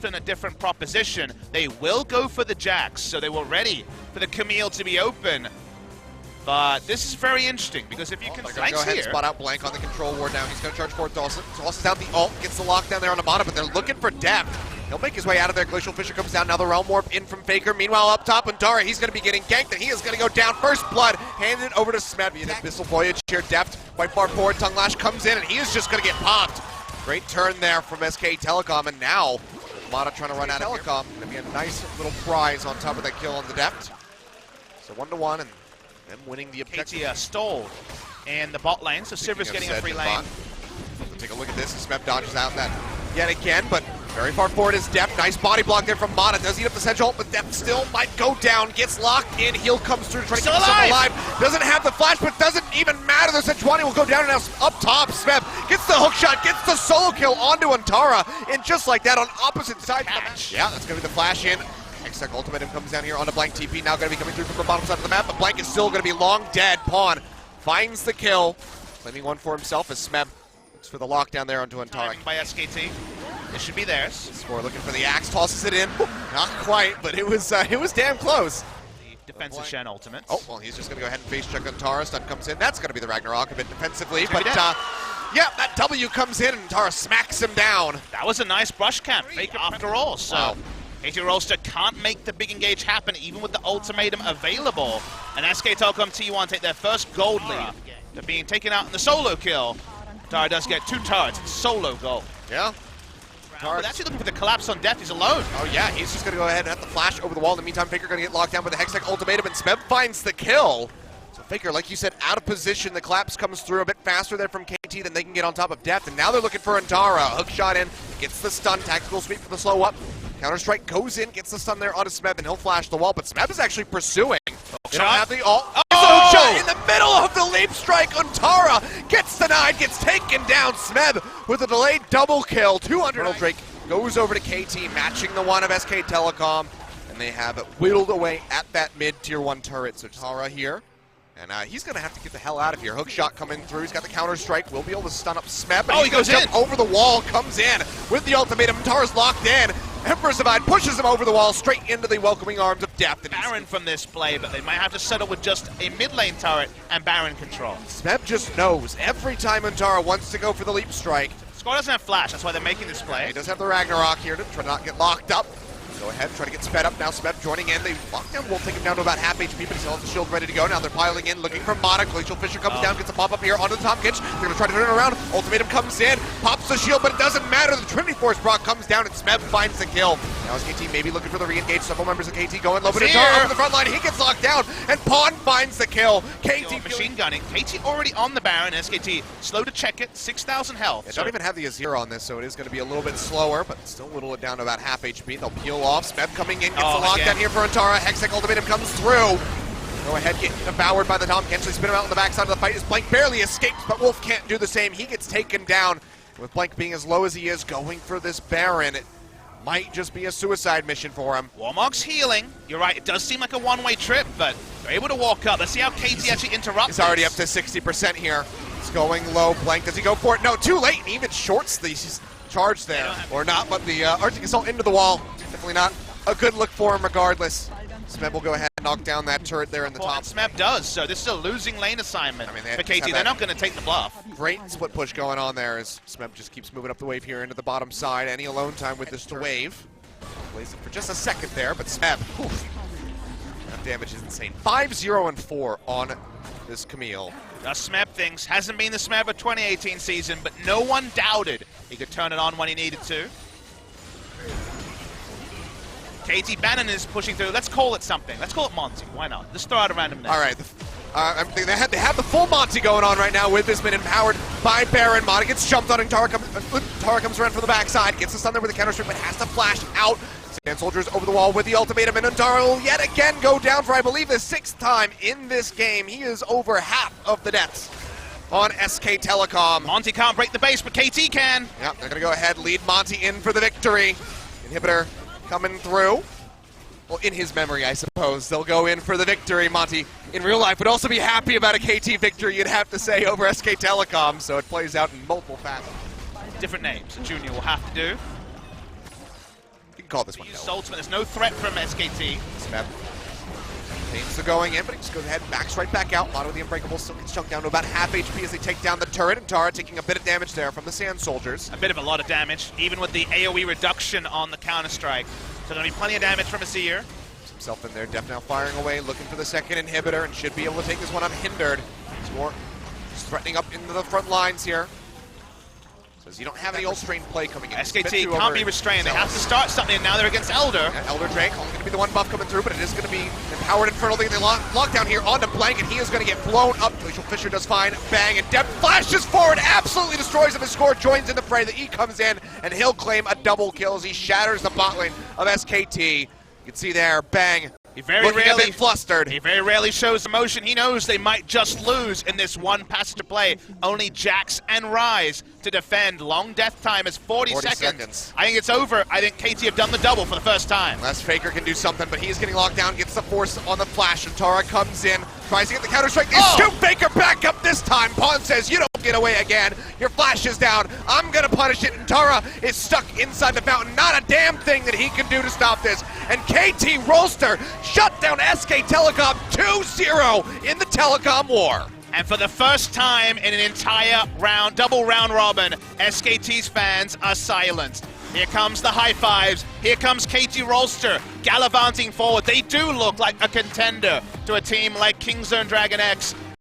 in a different proposition. They will go for the Jax, so they were ready for the Camille to be open. But this is very interesting, because if you can go ahead and spot out Blank on the control ward now. He's going to charge for Dawson. Tosses out the ult, gets the lockdown there on the bottom, but they're looking for depth. He'll make his way out of there. Glacial Fissure comes down. Now the Realm Warp in from Faker. Meanwhile, up top, Antara, he's going to be getting ganked, and he is going to go down. First blood, handed over to Smeb. The Abyssal Voyage here, depth, quite far forward. Tongue Lash comes in, and he is just going to get popped. Great turn there from SK Telecom, and now Mata trying to run out of Telecom. Going to be a nice little prize on top of that kill on the depth. So 1-1, and them winning the objective. KT stalled in the bot lane, so Silver's getting a free lane. Take a look at this, and Smeb dodges out that yet again, but very far forward is Depth. Nice body block there from Mata. Does eat up the Sedge ult, but Depth still might go down. Gets locked in. Heal comes through to try to keep himself alive. Doesn't have the flash, but doesn't even matter. The Sejuani will go down, and now up top, Smeb gets the hook shot, gets the solo kill onto Antara, and just like that on opposite sides of the match. Yeah, that's going to be the flash in. Hextech Ultimatum comes down here onto Blank TP. Now going to be coming through from the bottom side of the map, but Blank is still going to be long dead. Pawn finds the kill, claiming one for himself as Smeb looks for the lockdown there onto Antara. By SKT. It should be theirs. Score looking for the axe, tosses it in. Not quite, but it was damn close. The defensive Shen ultimate. Oh, well, he's just going to go ahead and face check Antara. Stun comes in. That's going to be the Ragnarok a bit defensively, but yeah, that W comes in and Antara smacks him down. That was a nice brush camp, fake after all. So wow. KT Rolster can't make the big engage happen even with the ultimatum available. And SK Telecom T1 take their first gold lead. They're being taken out in the solo kill. Antara does get 2 turrets, solo goal. Yeah. But actually looking for the collapse on Death, he's alone. Oh yeah, he's just going to go ahead and have the flash over the wall. In the meantime, Faker going to get locked down with the Hextech Ultimatum, and Smeb finds the kill. So Faker, like you said, out of position. The collapse comes through a bit faster there from KT than they can get on top of Death, and now they're looking for Antara. Hook shot in, gets the stun, tactical sweep for the slow up. Counter-strike goes in, gets the stun there onto Smeb, and he'll flash the wall, but Smeb is actually pursuing. They don't have the ult. Hook shot in the middle of the leap strike. Antara gets denied, gets taken down. Smeb with a delayed double kill. 200. Drake goes over to KT, matching the one of SK Telecom, and they have it whittled away at that mid-tier 1 turret. So Tara here, and he's going to have to get the hell out of here. Hook shot coming through. He's got the counter-strike. Will be able to stun up Smeb. Oh, he goes in. Over the wall, comes in with the ultimatum. Tara's locked in. Emperor's Divide pushes him over the wall, straight into the welcoming arms of Depth. Baron from this play, but they might have to settle with just a mid lane turret and Baron control. Smeb just knows every time Antara wants to go for the leap strike. Squad doesn't have flash, that's why they're making this play. He does have the Ragnarok here to try to not get locked up. Go ahead, try to get sped up now. Smeb joining in. They lock down Wolf, take him down to about half HP, but he still has the shield ready to go. Now they're piling in, looking for Mata. Glacial Fissure comes down, gets a pop up here onto the top kitch. They're going to try to turn it around. Ultimatum comes in, pops the shield, but it doesn't matter. The Trinity Force proc comes down, and Smeb finds the kill. Now SKT maybe looking for the re-engage. Several members of KT going low, but Antara over the front line. He gets locked down, and Pawn finds the kill. KT machine gunning. KT already on the Baron. SKT slow to check it. 6,000 health. They don't even have the Azir on this, so it is going to be a little bit slower, but still whittle it down to about half HP. They'll peel off. Smeb coming in, gets the lockdown here for Antara. Hextech Ultimatum comes through. Go ahead, get devoured by the Tom. Can actually spin him out on the backside of the fight as Blank barely escapes, but Wolf can't do the same. He gets taken down. With Blank being as low as he is, going for this Baron, it might just be a suicide mission for him. Warmog's healing. You're right, it does seem like a one-way trip, but they're able to walk up. Let's see how KT actually interrupts. He's already up to 60% here. It's going low. Blank, does he go for it? No, too late. And even shorts the charge there. Or not, but the Arctic Assault into the wall. Definitely not a good look for him regardless. Smeb will go ahead and knock down that turret there in the top. Smeb does, so this is a losing lane assignment for KT. They're not going to take the bluff. Great split push going on there as Smeb just keeps moving up the wave here into the bottom side. Any alone time with this wave. Plays it for just a second there, but Smeb, that damage is insane. 5-0-4 on this Camille. The Smeb things hasn't been the Smeb of 2018 season, but no one doubted he could turn it on when he needed to. KT Bannon is pushing through. Let's call it something. Let's call it Monty. Why not? Let's throw out a random name. All right. They have the full Monty going on right now with this been empowered by Baron. Mata gets jumped on, and Tara comes around from the backside, gets the stun there with the counter strike, but has to flash out. Sand Soldiers over the wall with the ultimatum, and Antara will yet again go down for, I believe, the 6th time in this game. He is over half of the deaths on SK Telecom. Monty can't break the base, but KT can. Yep, they're going to go ahead, lead Monty in for the victory. Inhibitor coming through. Well, in his memory, I suppose. They'll go in for the victory. Monty, in real life, would also be happy about a KT victory, you'd have to say, over SK Telecom, so it plays out in multiple facets. Different names, a Junior will have to do. can call this one. Use ultimate. There's no threat from SKT. Smeb aims to going in, but he just goes ahead and backs right back out. Lotto the Unbreakable still gets chunked down to about half HP as they take down the turret, and Tara taking a bit of damage there from the Sand Soldiers. A bit of a lot of damage, even with the AoE reduction on the Counter-Strike. So there'll be plenty of damage from Azir. Himself in there, Def now firing away, looking for the second inhibitor, and should be able to take this one unhindered. Score is threatening up into the front lines here. Says you don't have any ult strain play coming in. SKT can't be restrained. They have to start something, and now they're against Elder. Yeah, Elder Drake only going to be the one buff coming through, but it is going to be Empowered Infernal. They lock down here onto Blank, and he is going to get blown up. Glacial Fissure does fine. Bang, and Dep flashes forward, absolutely destroys him. His score joins in the fray. The E comes in, and he'll claim a double kill as he shatters the bot lane of SKT. You can see there, Bang. He very rarely flustered. He very rarely shows emotion. He knows they might just lose in this one passage to play. Only Jax and Ryze to defend. Long death time is 40 seconds. I think it's over. I think KT have done the double for the first time. Unless Faker can do something, but he's getting locked down, gets the force on the flash, and Tara comes in, tries to get the Counter-Strike. They scoop Faker back up this time. Pawn says, you don't get away again. Your flash is down. I'm going to punish it, and Tara is stuck inside the fountain. Not a damn thing that he can do to stop this. And KT Rolster shut down SK Telecom 2-0 in the Telecom war. And for the first time in an entire round, double round robin, SKT's fans are silenced. Here comes the high fives. Here comes KT Rolster gallivanting forward. They do look like a contender to a team like Kingzone Dragon X